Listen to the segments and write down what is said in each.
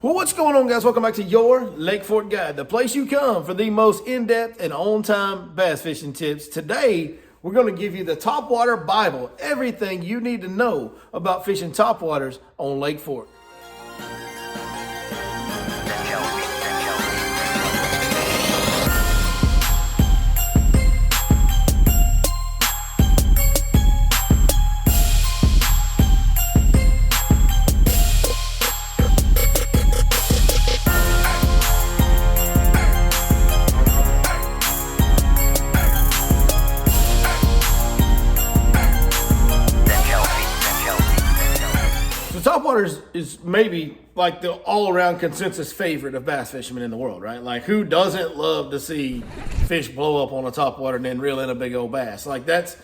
Well, what's going on, guys? Welcome back to your Lake Fork Guide, the place you come for the most in-depth and on-time bass fishing tips. Today, we're going to give you the Topwater Bible, everything you need to know about fishing topwaters on Lake Fork. Topwater is maybe like the all-around consensus favorite of bass fishermen in the world, right? Like, who doesn't love to see fish blow up on a topwater and then reel in a big old bass? Like, that's,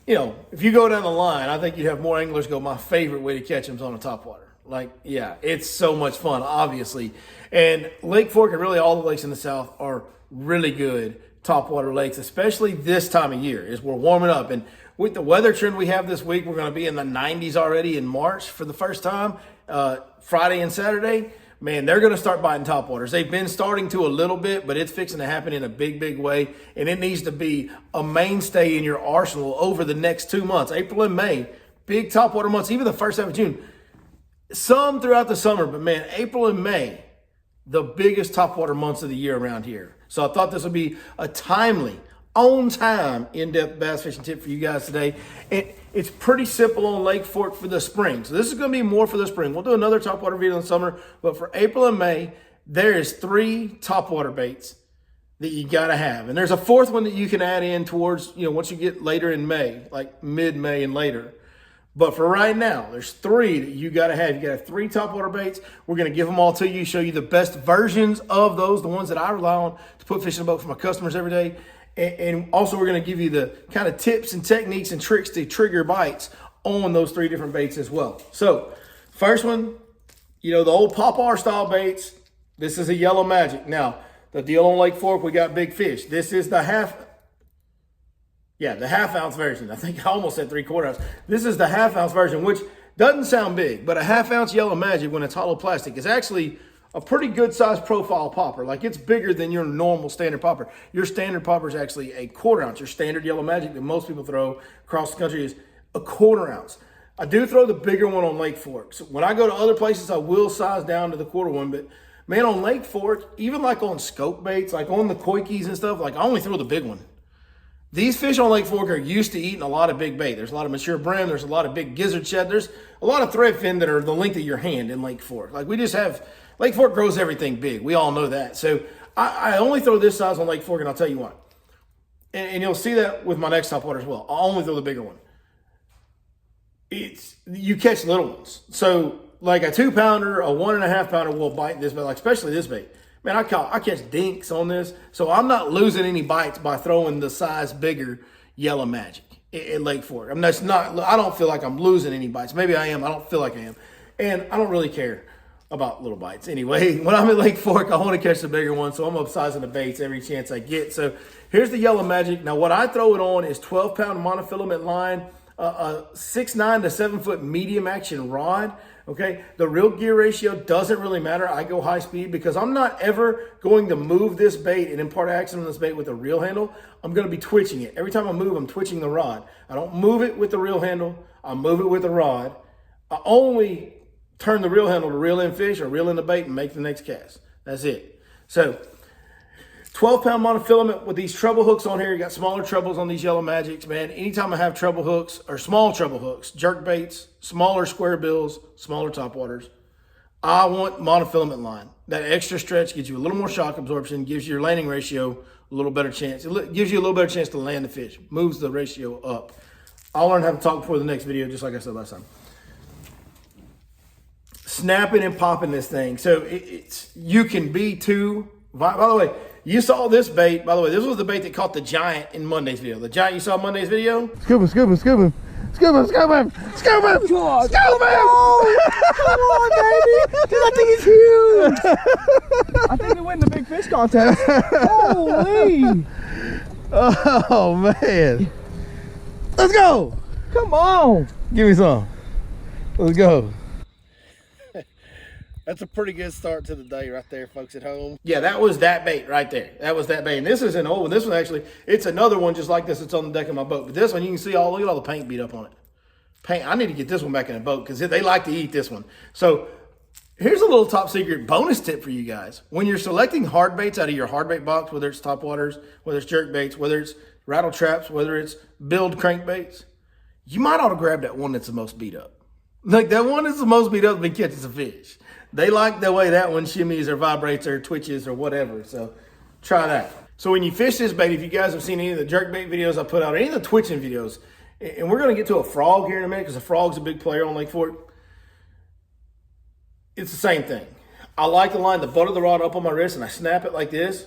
you know, if you go down the line, I think you'd have more anglers go, my favorite way to catch them is on a topwater. Like, yeah, it's so much fun, obviously. And Lake Fork and really all the lakes in the South are really good topwater lakes, especially this time of year as we're warming up. And with the weather trend we have this week, we're going to be in the 90s already in March for the first time, Friday and Saturday. Man, they're going to start biting topwaters. They've been starting to a little bit, but it's fixing to happen in a big, big way. And it needs to be a mainstay in your arsenal over the next 2 months, April and May. Big topwater months, even the first half of June. Some throughout the summer, but man, April and May, the biggest topwater months of the year around here. So I thought this would be a timely, on-time, in-depth bass fishing tip for you guys today. It's pretty simple on Lake Fork for the spring. So this is going to be more for the spring. We'll do another topwater video in the summer, but for April and May, there is 3 topwater baits that you got to have. And there's a 4th one that you can add in towards, you know, once you get later in May, like mid-May and later. But for right now, there's 3 that you got to have. You got to have 3 topwater baits. We're going to give them all to you, show you the best versions of those, the ones that I rely on to put fish in the boat for my customers every day. And also we're going to give you the kind of tips and techniques and tricks to trigger bites on those 3 different baits as well. So first one, you know, the old Pop-R style baits. This is a Yellow Magic. Now, the deal on Lake Fork, we got big fish. This is the half ounce version. I think I almost said 3/4 ounce. This is the half ounce version, which doesn't sound big, but a half ounce Yellow Magic when it's hollow plastic is actually a pretty good sized profile popper. Like, it's bigger than your normal standard popper. Your standard popper is actually a 1/4 ounce. Your standard Yellow Magic that most people throw across the country is a 1/4 ounce. I do throw the bigger one on Lake Fork. So when I go to other places, I will size down to the 1/4 one. But man, on Lake Fork, even like on scope baits, like on the koi keys and stuff, like I only throw the big one. These fish on Lake Fork are used to eating a lot of big bait. There's a lot of mature brim. There's a lot of big gizzard shad. There's a lot of threadfin that are the length of your hand in Lake Fork. Like, we just have, Lake Fork grows everything big. We all know that. So I only throw this size on Lake Fork, and I'll tell you why. And you'll see that with my next topwater as well. I'll only throw the bigger one. You catch little ones. So like a 2-pounder, a 1.5 pounder will bite this bait, like especially this bait. Man, I catch dinks on this, so I'm not losing any bites by throwing the size bigger Yellow Magic at Lake Fork. I mean, I don't feel like I'm losing any bites. Maybe I am. I don't feel like I am. And I don't really care about little bites. Anyway, when I'm at Lake Fork, I want to catch the bigger one, so I'm upsizing the baits every chance I get. So here's the Yellow Magic. Now, what I throw it on is 12-pound monofilament line, a 6'9" to 7-foot medium action rod. Okay, the reel gear ratio doesn't really matter. I go high speed because I'm not ever going to move this bait and impart action on this bait with a reel handle. I'm going to be twitching it. Every time I move, I'm twitching the rod. I don't move it with the reel handle. I move it with the rod. I only turn the reel handle to reel in fish or reel in the bait and make the next cast. That's it. So 12-pound monofilament with these treble hooks on here. You got smaller trebles on these Yellow Magics, man. Anytime I have treble hooks or small treble hooks, jerk baits, smaller square bills, smaller topwaters, I want monofilament line. That extra stretch gives you a little more shock absorption, gives your landing ratio a little better chance. It gives you a little better chance to land the fish, moves the ratio up. I'll learn how to talk before the next video, just like I said last time. Snapping and popping this thing. So you can be too, by the way, you saw this bait. By the way, this was the bait that caught the giant in Monday's video. The giant you saw in Monday's video? Scoop him, scoop him, scoop him. Scoop him, scoop him, scoop him, God, scoop him! come on, baby! Dude, that thing is huge! I think we win the big fish contest. Holy! Oh, man. Let's go! Come on! Give me some. Let's go. That's a pretty good start to the day right there, folks at home. Yeah, that was that bait right there. That was that bait. And this is an old one. This one actually, it's another one just like this. It's on the deck of my boat. But this one, you can see look at all the paint beat up on it. Paint. I need to get this one back in the boat because they like to eat this one. So here's a little top secret bonus tip for you guys. When you're selecting hard baits out of your hard bait box, whether it's topwaters, whether it's jerk baits, whether it's rattle traps, whether it's build crankbaits, you might ought to grab that one that's the most beat up. Like that one that's the most beat up been catching some fish. They like the way that one shimmies or vibrates or twitches or whatever. So try that. So when you fish this bait, if you guys have seen any of the jerk bait videos I put out, or any of the twitching videos, and we're going to get to a frog here in a minute because a frog's a big player on Lake Fork. It's the same thing. I like to line the butt of the rod up on my wrist and I snap it like this,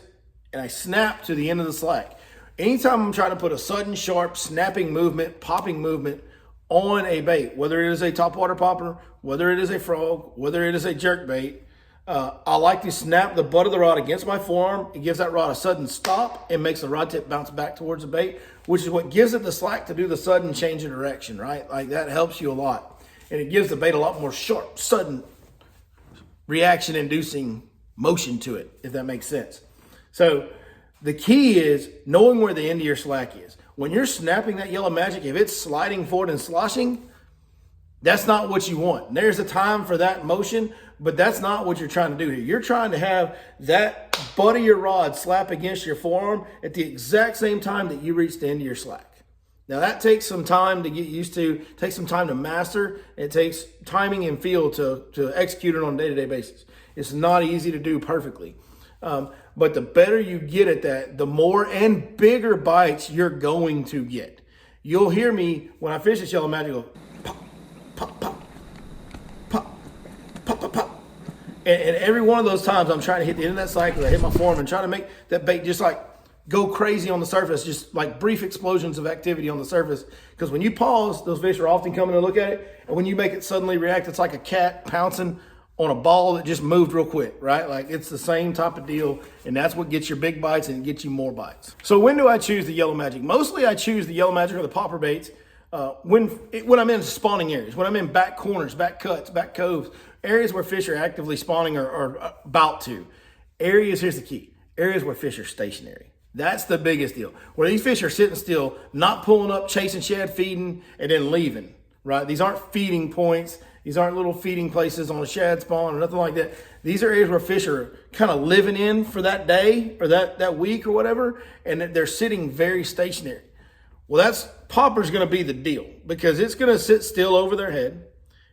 and I snap to the end of the slack. Anytime I'm trying to put a sudden, sharp, snapping movement, popping movement on a bait, whether it is a topwater popper, whether it is a frog, whether it is a jerk bait, I like to snap the butt of the rod against my forearm. It gives that rod a sudden stop and makes the rod tip bounce back towards the bait, which is what gives it the slack to do the sudden change of direction, right? Like that helps you a lot. And it gives the bait a lot more sharp, sudden, reaction-inducing motion to it, if that makes sense. So the key is knowing where the end of your slack is. When you're snapping that yellow magic, if it's sliding forward and sloshing, that's not what you want. There's a time for that motion, but that's not what you're trying to do here. You're trying to have that butt of your rod slap against your forearm at the exact same time that you reach the end of your slack. Now that takes some time to get used to, takes some time to master. It takes timing and feel to execute it on a day-to-day basis. It's not easy to do perfectly. But the better you get at that, the more and bigger bites you're going to get. You'll hear me when I fish this yellow magic go pop, pop, pop, pop, pop, pop, pop. And every one of those times I'm trying to hit the end of that cycle, I hit my form and trying to make that bait just like go crazy on the surface, just like brief explosions of activity on the surface. Because when you pause, those fish are often coming to look at it. And when you make it suddenly react, it's like a cat pouncing on a ball that just moved real quick, right? Like it's the same type of deal. And that's what gets your big bites and gets you more bites. So when do I choose the yellow magic? Mostly I choose the yellow magic or the popper baits when I'm in spawning areas, when I'm in back corners, back cuts, back coves, areas where fish are actively spawning or about to. Areas, here's the key, areas where fish are stationary. That's the biggest deal. Where these fish are sitting still, not pulling up, chasing shad, feeding, and then leaving, right? These aren't feeding points. These aren't little feeding places on a shad spawn or nothing like that. These are areas where fish are kind of living in for that day or that week or whatever, and they're sitting very stationary. Well, popper's going to be the deal because it's going to sit still over their head.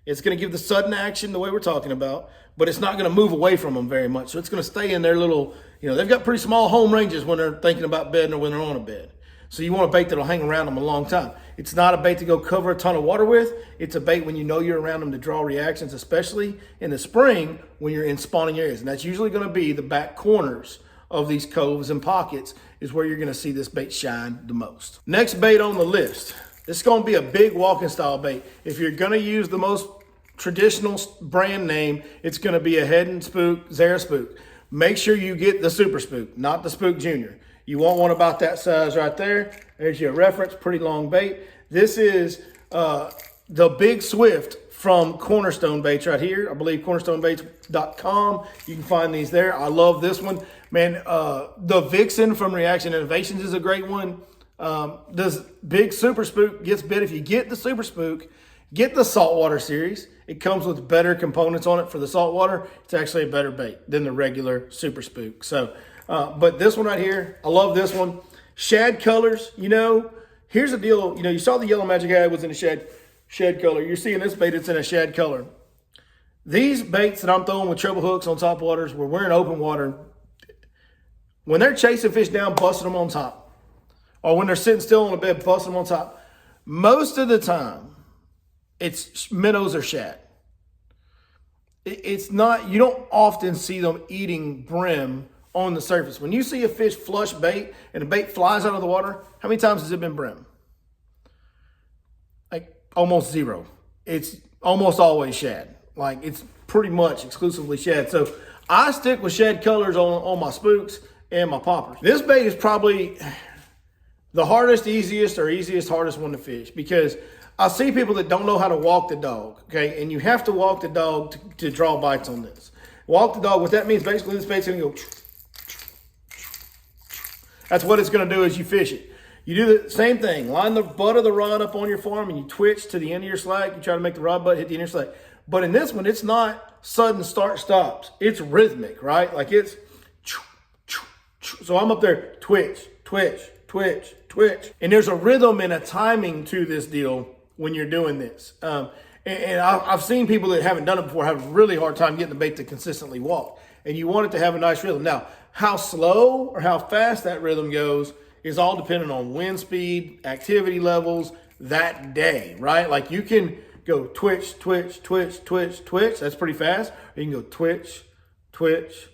It's going to give the sudden action the way we're talking about, but it's not going to move away from them very much. So it's going to stay in their little, they've got pretty small home ranges when they're thinking about bedding or when they're on a bed. So you want a bait that'll hang around them a long time. It's not a bait to go cover a ton of water with. It's a bait when you know you're around them to draw reactions, especially in the spring when you're in spawning areas. And that's usually going to be the back corners of these coves and pockets is where you're going to see this bait shine the most. Next bait on the list. This is going to be a big walking style bait. If you're going to use the most traditional brand name, it's going to be a Head and Spook, Zara Spook. Make sure you get the Super Spook, not the Spook Junior. You want one about that size right there. There's your reference, pretty long bait. This is the Big Swift from Cornerstone Baits right here. I believe cornerstonebaits.com. You can find these there. I love this one. Man, the Vixen from Reaction Innovations is a great one. This Big Super Spook gets bit. If you get the Super Spook, get the saltwater series. It comes with better components on it for the saltwater. It's actually a better bait than the regular Super Spook. So, but this one right here, I love this one. Shad colors, here's the deal. You saw the yellow magic eye was in a shad color. You're seeing this bait, it's in a shad color. These baits that I'm throwing with treble hooks on top waters, where we're in open water, when they're chasing fish down, busting them on top, or when they're sitting still on the bed, busting them on top, most of the time, it's minnows or shad. It's not, you don't often see them eating brim on the surface. When you see a fish flush bait and the bait flies out of the water, how many times has it been brim? Like almost zero. It's almost always shad. Like it's pretty much exclusively shad. So I stick with shad colors on my spooks and my poppers. This bait is probably the hardest, hardest one to fish because I see people that don't know how to walk the dog, okay? And you have to walk the dog to draw bites on this. Walk the dog. What that means, basically, this bait's going to go. That's what it's going to do as you fish it. You do the same thing. Line the butt of the rod up on your farm and you twitch to the end of your slack. You try to make the rod butt hit the end of your slack. But in this one, it's not sudden start stops. It's rhythmic, right? Like it's. So I'm up there, twitch, twitch, twitch, twitch. And there's a rhythm and a timing to this deal when you're doing this. And I've seen people that haven't done it before have a really hard time getting the bait to consistently walk. And you want it to have a nice rhythm. Now, how slow or how fast that rhythm goes is all dependent on wind speed, activity levels that day, right? Like you can go twitch, twitch, twitch, twitch, twitch. That's pretty fast. Or you can go twitch, twitch,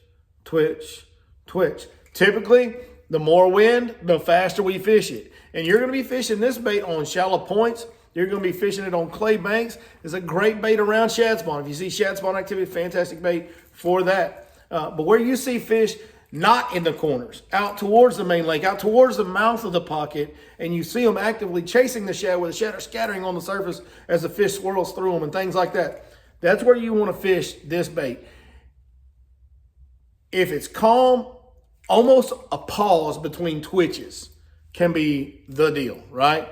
twitch, twitch. Typically, the more wind, the faster we fish it. And you're going to be fishing this bait on shallow points. You're going to be fishing it on clay banks. It's a great bait around shad spawn. If you see shad spawn activity, fantastic bait for that. But where you see fish not in the corners, out towards the main lake, out towards the mouth of the pocket, and you see them actively chasing the shad where the shad are scattering on the surface as the fish swirls through them and things like that, that's where you want to fish this bait. If it's calm, almost a pause between twitches can be the deal, right?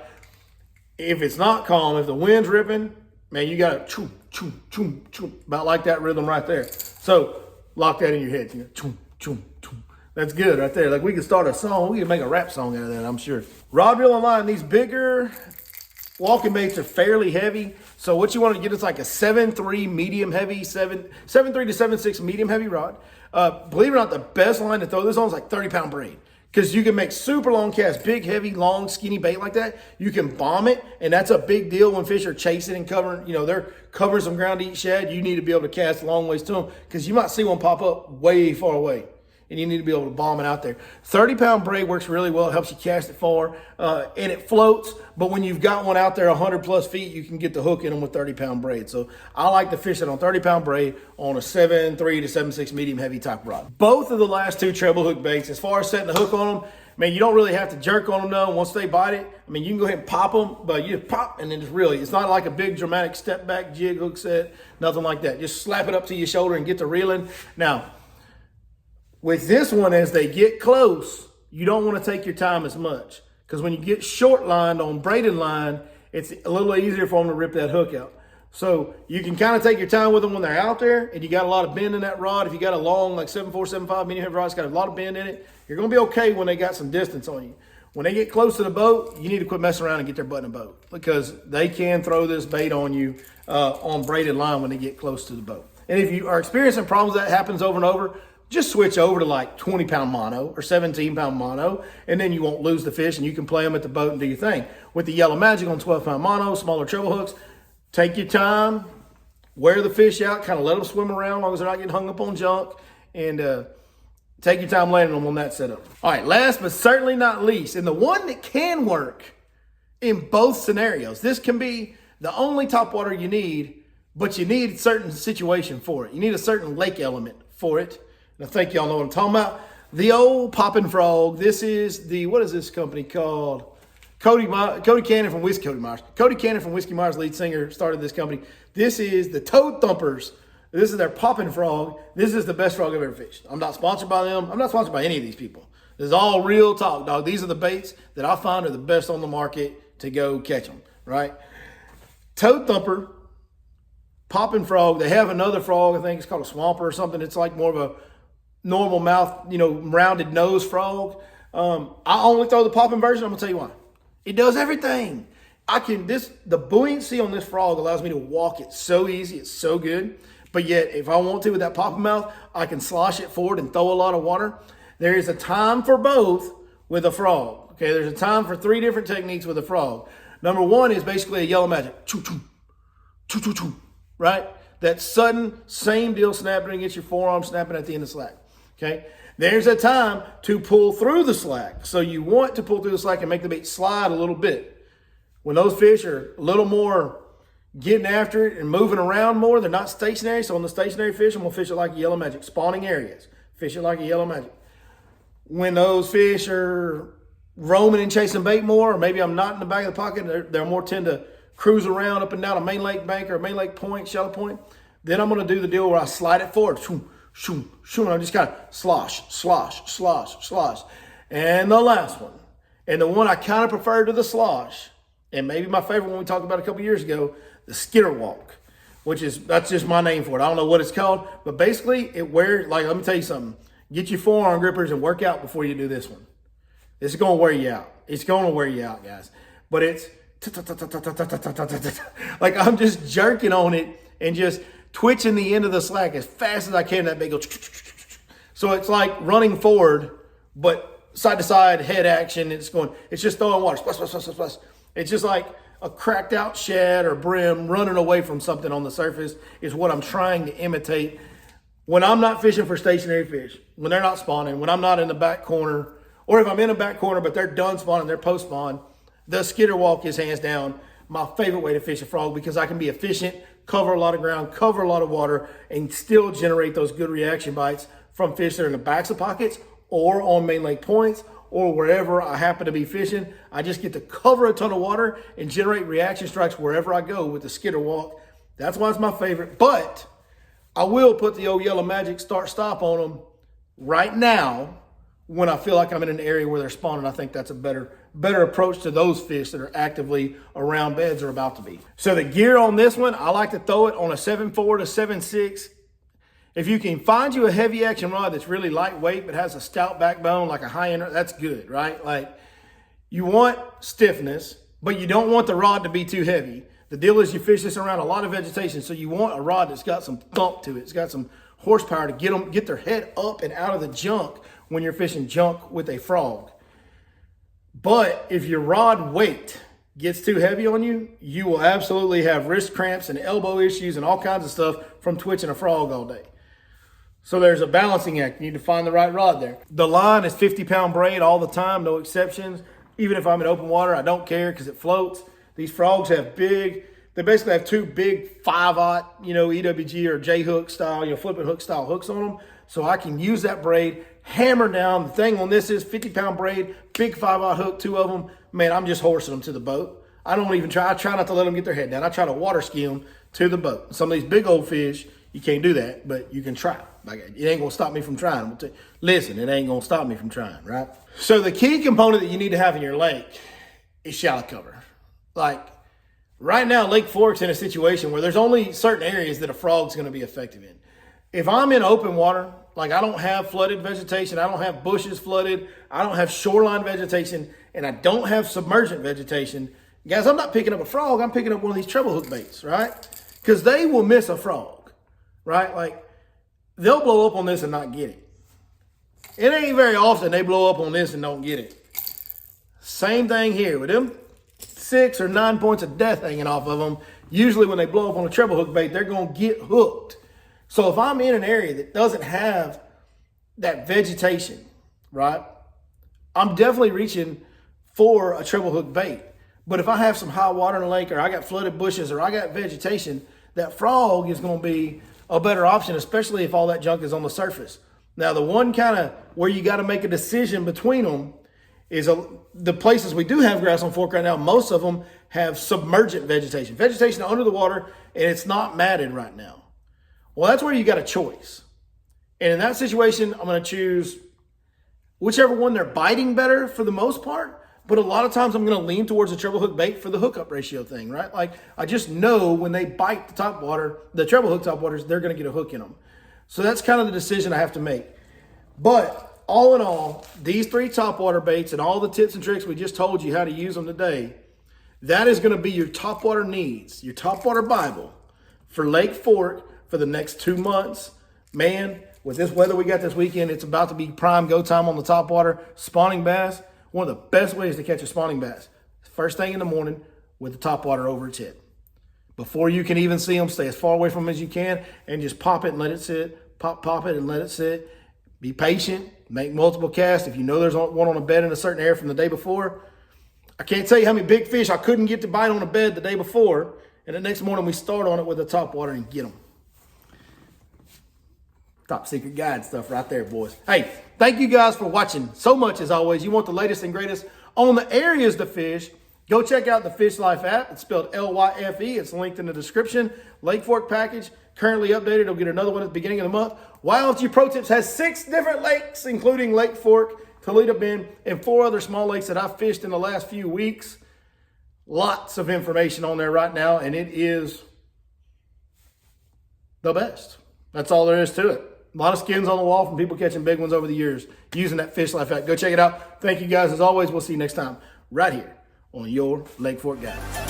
If it's not calm, if the wind's ripping, man, you got to choo, choo, choo, choo, about like that rhythm right there. So lock that in your head. You know, choo, choo, choo. That's good right there. Like we could start a song. We could make a rap song out of that, I'm sure. Rod, reel, and line. These bigger walking baits are fairly heavy. So what you want to get is like a 7.3 medium heavy, 7.3 to 7.6 medium heavy rod. Believe it or not, the best line to throw this on is like 30-pound braid. Because you can make super long casts, big, heavy, long, skinny bait like that. You can bomb it, and that's a big deal when fish are chasing and covering. You know, they're covering some ground to eat shad. You need to be able to cast a long ways to them because you might see one pop up way far away, and you need to be able to bomb it out there. 30-pound braid works really well. It helps you cast it far, and it floats. But when you've got one out there 100-plus feet, you can get the hook in them with 30-pound braid. So I like to fish it on 30-pound braid on a 7.3 to 7.6 medium heavy type rod. Both of the last two treble hook baits, as far as setting the hook on them, man, you don't really have to jerk on them though. Once they bite it, I mean, you can go ahead and pop them, but you just pop and then just really, it's not like a big dramatic step back jig hook set, nothing like that. Just slap it up to your shoulder and get to reeling. Now, with this one, as they get close, you don't want to take your time as much. Because when you get short lined on braided line, it's a little easier for them to rip that hook out. So you can kind of take your time with them when they're out there, and you got a lot of bend in that rod. If you got a long, like 7.4, 7.5 medium heavy rod, it's got a lot of bend in it. You're going to be okay when they got some distance on you. When they get close to the boat, you need to quit messing around and get their butt in the boat because they can throw this bait on you on braided line when they get close to the boat. And if you are experiencing problems that happens over and over, just switch over to like 20-pound mono or 17-pound mono, and then you won't lose the fish, and you can play them at the boat and do your thing. With the Yellow Magic on 12-pound mono, smaller treble hooks, take your time, wear the fish out, kind of let them swim around as long as they're not getting hung up on junk, and take your time landing them on that setup. All right, last but certainly not least, and the one that can work in both scenarios, this can be the only topwater you need, but you need a certain situation for it. You need a certain lake element for it. And I think y'all know what I'm talking about. The old popping frog. This is the, what is this company called? Cody Cannon from Whiskey Myers, lead singer, started this company. This is the Toad Thumpers. This is their popping frog. This is the best frog I've ever fished. I'm not sponsored by them. I'm not sponsored by any of these people. This is all real talk, dog. These are the baits that I find are the best on the market to go catch them, right? Toad Thumper, popping frog. They have another frog, I think it's called a swamper or something. It's like more of a normal mouth, rounded nose frog. I only throw the popping version. I'm gonna tell you why. It does everything. The buoyancy on this frog allows me to walk it so easy. It's so good. But yet, if I want to with that popping mouth, I can slosh it forward and throw a lot of water. There is a time for both with a frog. Okay, there's a time for 3 different techniques with a frog. Number 1 is basically a Yellow Magic. Choo, choo, choo, choo, choo, right? That sudden, same deal, snapping against your forearm, snapping at the end of the slack. Okay, there's a time to pull through the slack. So you want to pull through the slack and make the bait slide a little bit. When those fish are a little more getting after it and moving around more, they're not stationary. So on the stationary fish, I'm going to fish it like a Yellow Magic. Spawning areas, fish it like a Yellow Magic. When those fish are roaming and chasing bait more, or maybe I'm not in the back of the pocket, they're more tend to cruise around up and down a main lake bank or a main lake point, shallow point, then I'm going to do the deal where I slide it forward. shoom, shoom. I'm just kind of slosh, slosh, slosh, slosh. And the last one, and the one I kind of prefer to the slosh, and maybe my favorite one we talked about a couple years ago, the skitter walk, that's just my name for it. I don't know what it's called, but basically let me tell you something. Get your forearm grippers and work out before you do this one. This is going to wear you out. It's going to wear you out, guys. But it's like I'm just jerking on it and just twitching the end of the slack as fast as I can. That big go. So it's like running forward, but side to side head action. It's just throwing water. Splash, splash, splash, splash. It's just like a cracked out shad or brim running away from something on the surface is what I'm trying to imitate when I'm not fishing for stationary fish, when they're not spawning, when I'm not in the back corner, or if I'm in a back corner but they're done spawning, they're post spawn. The skitter walk is hands down my favorite way to fish a frog because I can be efficient, cover a lot of ground, cover a lot of water, and still generate those good reaction bites from fish that are in the backs of pockets or on main lake points or wherever I happen to be fishing. I just get to cover a ton of water and generate reaction strikes wherever I go with the skitter walk. That's why it's my favorite. But I will put the old yellow magic start stop on them right now when I feel like I'm in an area where they're spawning. I think that's a better approach to those fish that are actively around beds or about to be. So the gear on this one, I like to throw it on a 7.4 to 7.6. If you can find you a heavy action rod that's really lightweight but has a stout backbone like a high end, that's good, right? Like you want stiffness, but you don't want the rod to be too heavy. The deal is you fish this around a lot of vegetation, so you want a rod that's got some thump to it. It's got some horsepower to get their head up and out of the junk when you're fishing junk with a frog. But if your rod weight gets too heavy on you, you will absolutely have wrist cramps and elbow issues and all kinds of stuff from twitching a frog all day. So there's a balancing act. You need to find the right rod there. The line is 50-pound braid all the time, no exceptions. Even if I'm in open water, I don't care because it floats. These frogs have they basically have two big 5/0, EWG or J-hook style, flipping hook style hooks on them. So I can use that braid, hammer down. The thing on this is 50-pound braid, big 5/0 hook, two of them. Man, I'm just horsing them to the boat. I don't even try. I try not to let them get their head down. I try to water ski them to the boat. Some of these big old fish, you can't do that, but you can try. Like, it ain't gonna stop me from trying. Listen, it ain't gonna stop me from trying, right? So the key component that you need to have in your lake is shallow cover. Like right now, Lake Fork's in a situation where there's only certain areas that a frog's gonna be effective in. If I'm in open water, like I don't have flooded vegetation, I don't have bushes flooded, I don't have shoreline vegetation, and I don't have submergent vegetation, guys, I'm not picking up a frog, I'm picking up one of these treble hook baits, right? Because they will miss a frog, right? Like, they'll blow up on this and not get it. It ain't very often they blow up on this and don't get it. Same thing here with them 6 or 9 points of death hanging off of them. Usually when they blow up on a treble hook bait, they're going to get hooked. So if I'm in an area that doesn't have that vegetation, right, I'm definitely reaching for a treble hook bait. But if I have some high water in the lake or I got flooded bushes or I got vegetation, that frog is going to be a better option, especially if all that junk is on the surface. Now, the one kind of where you got to make a decision between them is the places we do have grass on Fork right now, most of them have submergent vegetation under the water, and it's not matted right now. Well, that's where you got a choice. And in that situation, I'm going to choose whichever one they're biting better for the most part. But a lot of times I'm going to lean towards the treble hook bait for the hookup ratio thing, right? Like I just know when they bite the topwater, the treble hook topwaters, they're going to get a hook in them. So that's kind of the decision I have to make. But all in all, these 3 topwater baits and all the tips and tricks we just told you how to use them today, that is going to be your topwater needs, your topwater Bible for Lake Fork for the next 2 months. Man, with this weather we got this weekend, it's about to be prime go time on the topwater. Spawning bass, one of the best ways to catch a spawning bass, first thing in the morning with the topwater over its head. Before you can even see them, stay as far away from them as you can and just pop it and let it sit. Pop it and let it sit. Be patient. Make multiple casts. If you know there's one on a bed in a certain area from the day before, I can't tell you how many big fish I couldn't get to bite on a bed the day before, and the next morning we start on it with the topwater and get them. Top secret guide stuff right there, boys. Hey, thank you guys for watching so much as always. You want the latest and greatest on the areas to fish, go check out the Fish Life app. It's spelled L-Y-F-E. It's linked in the description. Lake Fork package. currently updated. It'll get another one at the beginning of the month. Wild LG Pro Tips has 6 different lakes, including Lake Fork, Toledo Bend, and 4 other small lakes that I've fished in the last few weeks. Lots of information on there right now, and it is the best. That's all there is to it. A lot of skins on the wall from people catching big ones over the years using that Fish Life app. Go check it out. Thank you guys. As always, we'll see you next time right here on your Lake Fork Guide.